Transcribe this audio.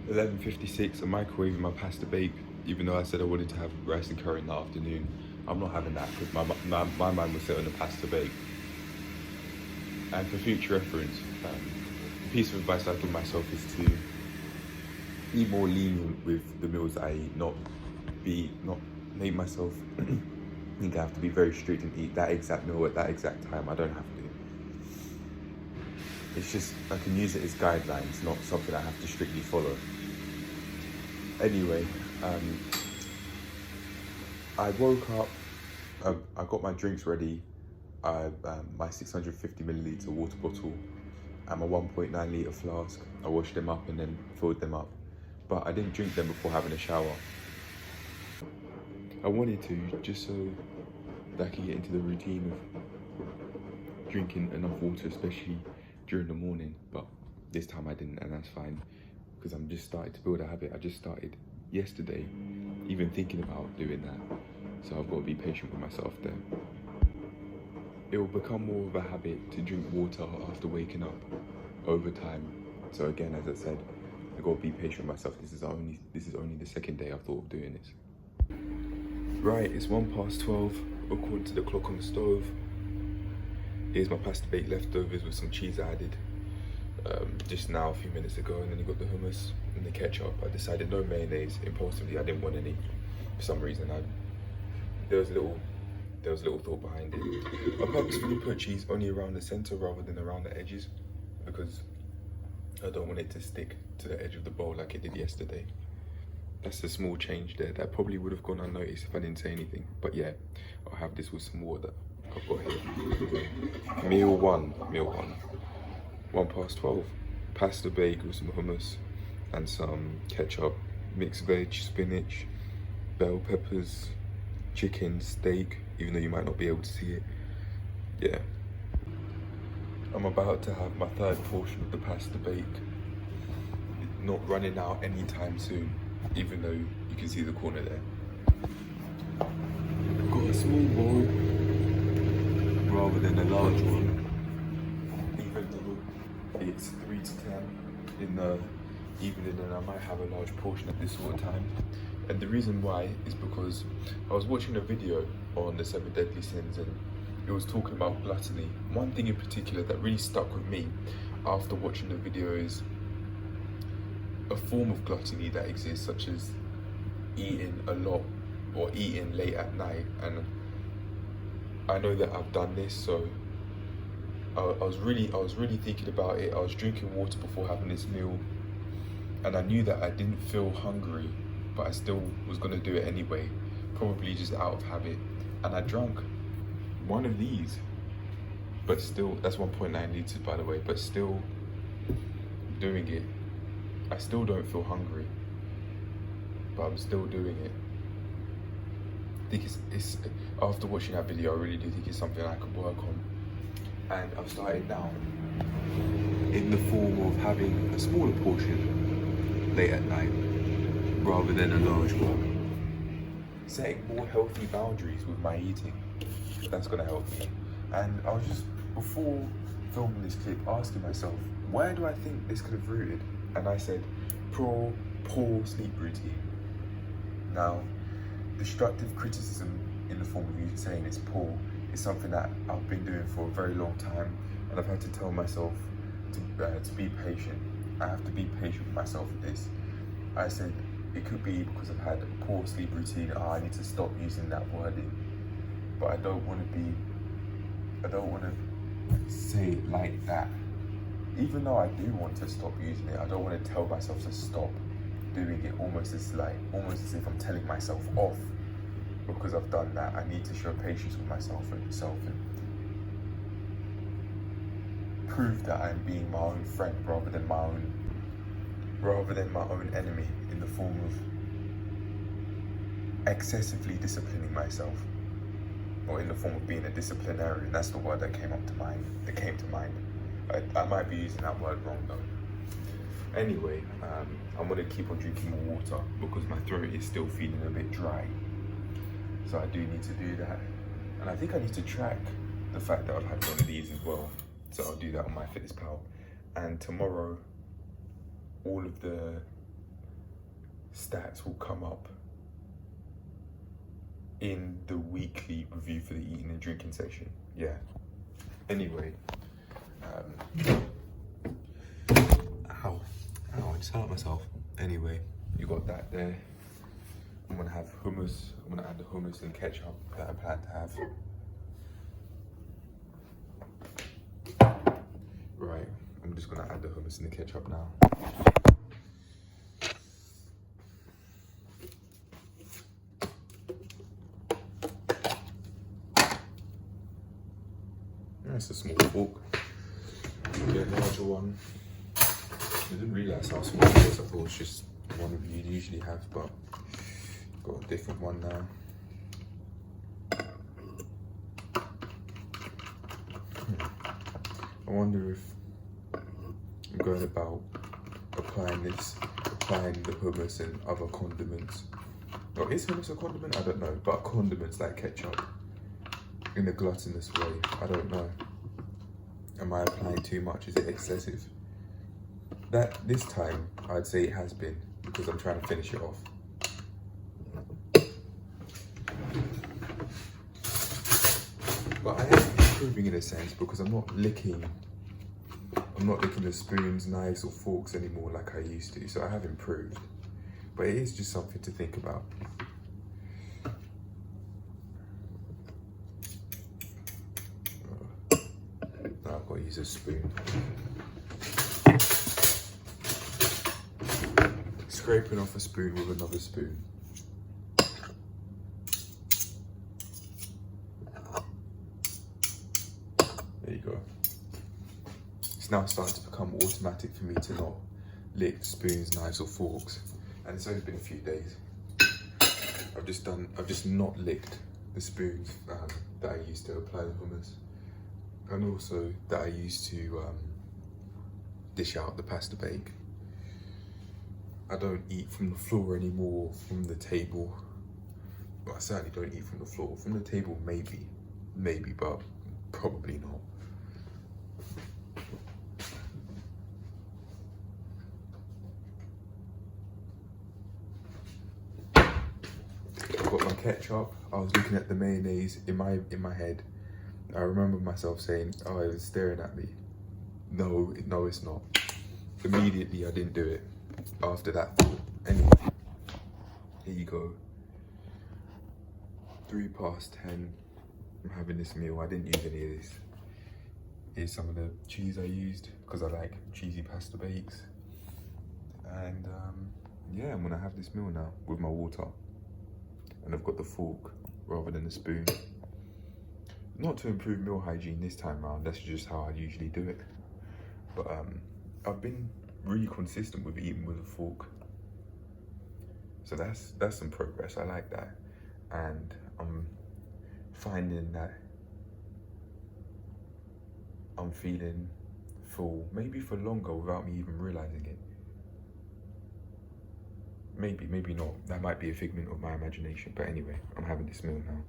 11:56, I'm microwaving my pasta bake, even though I said I wanted to have rice and curry in the afternoon. I'm not having that because my mind was set on the pasta bake. And for future reference, the piece of advice I give myself is to be more lenient with the meals I eat, not make myself think I have to be very strict and eat that exact meal at that exact time. I don't have to. It's just, I can use it as guidelines, not something I have to strictly follow. Anyway, I woke up, I got my drinks ready, my 650 milliliter water bottle and my 1.9 litre flask. I washed them up and then filled them up, but I didn't drink them before having a shower. I wanted to, just so that I could get into the routine of drinking enough water, especially during the morning, but this time I didn't, and that's fine, because I'm just starting to build a habit. I just started yesterday, even thinking about doing that, so I've got to be patient with myself there. It will become more of a habit to drink water after waking up over time. So again, as I said, I've got to be patient with myself. This is only the second day I've thought of doing this. Right, it's 12:01 according to the clock on the stove. Here's my pasta bake leftovers with some cheese added just now a few minutes ago, and then you got the hummus and the ketchup. I decided no mayonnaise impulsively. I didn't want any for some reason. There was a little thought behind it. I purposefully put cheese only around the center rather than around the edges because I don't want it to stick to the edge of the bowl like it did yesterday. That's a small change there that probably would have gone unnoticed if I didn't say anything. But yeah, I'll have this with some water I've got here. Meal one. 12:01. Pasta bake with some hummus and some ketchup, mixed veg, spinach, bell peppers, chicken, steak, even though you might not be able to see it. Yeah. I'm about to have my third portion of the pasta bake. Not running out anytime soon, even though you can see the corner there. I've got a small bowl rather than a large one, even though it's 3 to 10 in the evening, and I might have a large portion at this sort of time. And the reason why is because I was watching a video on the 7 deadly sins, and it was talking about gluttony. One thing in particular that really stuck with me after watching the video is a form of gluttony that exists, such as eating a lot or eating late at night. And I know that I've done this, so I was really thinking about it. I was drinking water before having this meal, and I knew that I didn't feel hungry, but I still was gonna do it anyway, probably just out of habit. And I drank one of these, but still, that's 1.9 liters by the way, but still doing it. I still don't feel hungry, but I'm still doing it. I think it's after watching that video, I really do think it's something I could work on. And I've started now in the form of having a smaller portion late at night rather than a large one. Setting more healthy boundaries with my eating, that's gonna help me. And I was just, before filming this clip, asking myself, where do I think this could have rooted? And I said, poor sleep routine. Now, destructive criticism in the form of you saying it's poor is something that I've been doing for a very long time, and I've had to tell myself to be patient. I have to be patient with myself with this. I said, it could be because I've had a poor sleep routine. I need to stop using that wording, but I don't want to say it like that. Even though I do want to stop using it, I don't want to tell myself to stop doing it, almost as if I'm telling myself off because I've done that. I need to show patience with myself and prove that I'm being my own friend rather than my own enemy, in the form of excessively disciplining myself, or in the form of being a disciplinarian. That's the word that came to mind. I might be using that word wrong though. Anyway, I'm gonna keep on drinking more water because my throat is still feeling a bit dry. So I do need to do that. And I think I need to track the fact that I've had one of these as well. So I'll do that on my MyFitnessPal. And tomorrow, all of the stats will come up in the weekly review for the eating and drinking section. Yeah. Anyway, ow, I just hurt myself. Anyway, you got that there. I'm gonna have hummus. I'm gonna add the hummus and ketchup that I plan to have. Right, I'm just gonna add the hummus and the ketchup now. That's a small fork. Get a larger one. I didn't realise how small it was. I thought it was just one of you usually have, but got a different one now. I wonder if I'm going about applying the hummus and other condiments. Oh, is hummus a condiment? I don't know, but condiments like ketchup in a gluttonous way. I don't know. Am I applying too much? Is it excessive? This time, I'd say it has been, because I'm trying to finish it off. But I am improving in a sense, because I'm not licking the spoons, knives or forks anymore like I used to, so I have improved. But it is just something to think about. Now I've got to use a spoon. Scraping off a spoon with another spoon. There you go. It's now starting to become automatic for me to not lick spoons, knives or forks. And it's only been a few days. I've just not licked the spoons that I used to apply the hummus. And also that I used to dish out the pasta bake. I don't eat from the floor anymore, from the table. Well, I certainly don't eat from the floor. From the table, maybe, but probably not. I've got my ketchup. I was looking at the mayonnaise in my head. I remember myself saying, "Oh, it was staring at me." No, it's not. Immediately, I didn't do it. After that, anyway, here you go. 10:03. I'm having this meal. I didn't use any of this. Here's some of the cheese I used because I like cheesy pasta bakes. And yeah, I'm gonna have this meal now with my water. And I've got the fork rather than the spoon. Not to improve meal hygiene this time around, that's just how I usually do it. But I've been really consistent with eating with a fork. So that's some progress, I like that. And I'm finding that I'm feeling full, maybe for longer without me even realizing it. Maybe not. That might be a figment of my imagination. But anyway, I'm having this meal now.